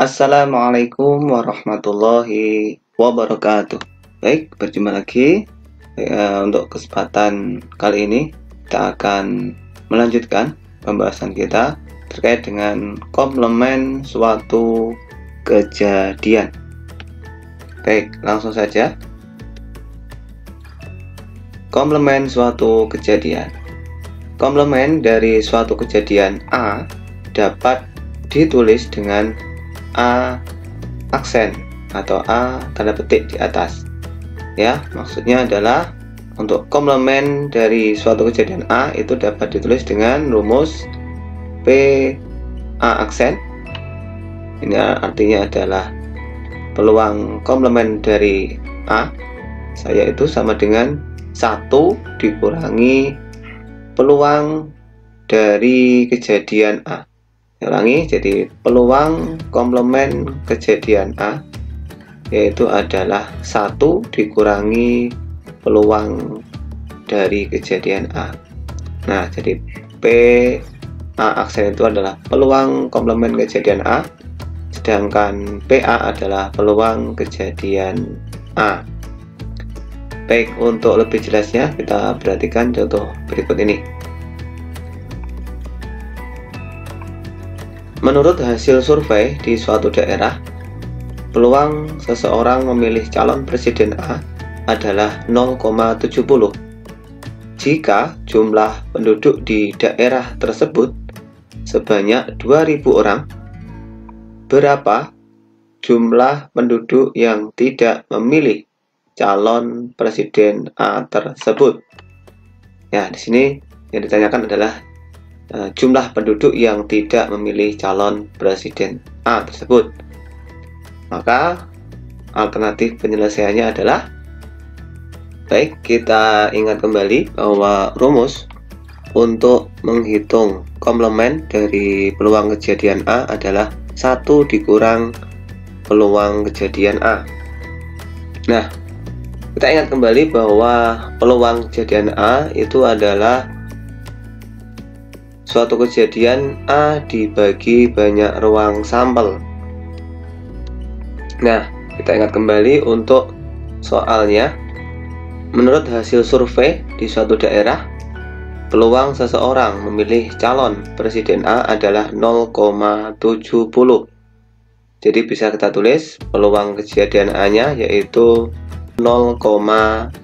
Assalamualaikum warahmatullahi wabarakatuh. Baik, berjumpa lagi. Untuk kesempatan kali ini kita akan melanjutkan pembahasan kita terkait dengan komplement suatu kejadian. Baik, langsung saja. Komplement suatu kejadian. Komplement dari suatu kejadian A dapat ditulis dengan A aksen atau A tanda petik di atas. Ya, maksudnya adalah untuk komplement dari suatu kejadian A itu dapat ditulis dengan rumus P A aksen. Ini artinya adalah peluang komplement dari A saya itu sama dengan 1 dikurangi peluang dari kejadian A. Ulangi, jadi peluang komplement kejadian A yaitu adalah 1 dikurangi peluang dari kejadian A. Nah, jadi P A aksen itu adalah peluang komplement kejadian A, sedangkan PA adalah peluang kejadian A. Baik, untuk lebih jelasnya kita perhatikan contoh berikut ini. Menurut hasil survei di suatu daerah, peluang seseorang memilih calon presiden A adalah 0,70. Jika jumlah penduduk di daerah tersebut sebanyak 2.000 orang, berapa jumlah penduduk yang tidak memilih calon presiden A tersebut? Ya, di sini yang ditanyakan adalah jumlah penduduk yang tidak memilih calon presiden A tersebut. Maka alternatif penyelesaiannya adalah, baik, kita ingat kembali bahwa rumus untuk menghitung komplement dari peluang kejadian A adalah 1 dikurang peluang kejadian A. Nah, kita ingat kembali bahwa peluang kejadian A itu adalah suatu kejadian A dibagi banyak ruang sampel. Nah, kita ingat kembali untuk soalnya. Menurut hasil survei di suatu daerah, peluang seseorang memilih calon presiden A adalah 0,70. Jadi bisa kita tulis peluang kejadian A-nya yaitu 0,70.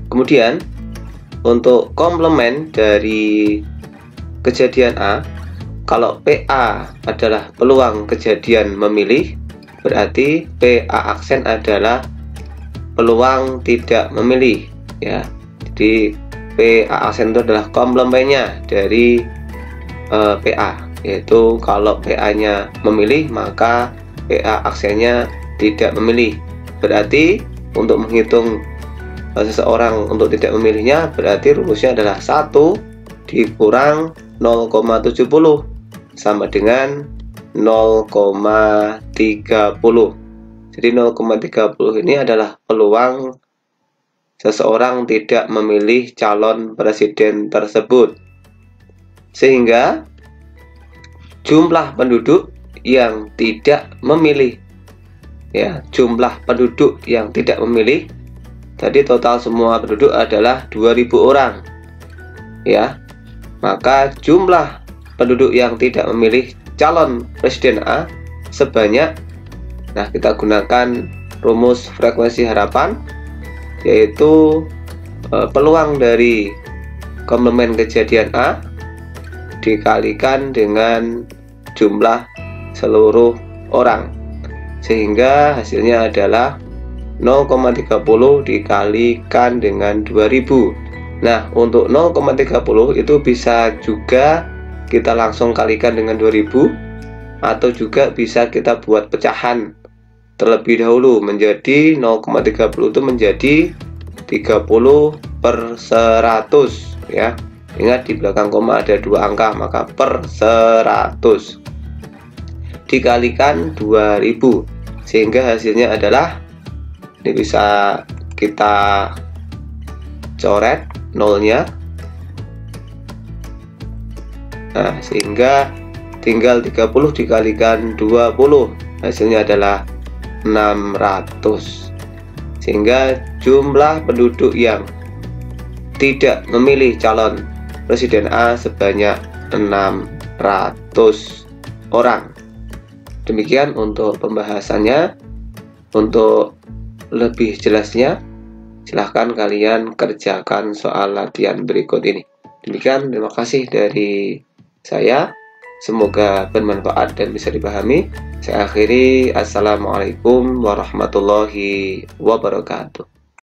Kemudian untuk komplement dari kejadian A, kalau PA adalah peluang kejadian memilih, berarti PA aksen adalah peluang tidak memilih, ya. Jadi PA aksen itu adalah komplementnya dari PA, yaitu kalau PA-nya memilih maka PA aksennya tidak memilih. Berarti untuk menghitung seseorang untuk tidak memilihnya, berarti rumusnya adalah 1 dikurang 0,70 sama dengan 0,30. Jadi 0,30 ini adalah peluang seseorang tidak memilih calon presiden tersebut. Sehingga jumlah penduduk yang tidak memilih, ya, jumlah penduduk yang tidak memilih, tadi total semua penduduk adalah 2.000 orang, ya. Maka jumlah penduduk yang tidak memilih calon presiden A sebanyak, nah, kita gunakan rumus frekuensi harapan, yaitu peluang dari komplement kejadian A dikalikan dengan jumlah seluruh orang, sehingga hasilnya adalah 0,30 dikalikan dengan 2000. Nah, untuk 0,30 itu bisa juga kita langsung kalikan dengan 2000, atau juga bisa kita buat pecahan terlebih dahulu menjadi 0,30 itu menjadi 30/100, ya. Ingat di belakang koma ada 2 angka, maka per 100 dikalikan 2000, sehingga hasilnya adalah, ini bisa kita coret nolnya. Nah, sehingga tinggal 30 dikalikan 20, hasilnya adalah 600. Sehingga jumlah penduduk yang tidak memilih calon Presiden A sebanyak 600 orang. Demikian untuk pembahasannya. Untuk lebih jelasnya, silahkan kalian kerjakan soal latihan berikut ini. Demikian, terima kasih dari saya. Semoga bermanfaat dan bisa dipahami. Saya akhiri. Assalamualaikum warahmatullahi wabarakatuh.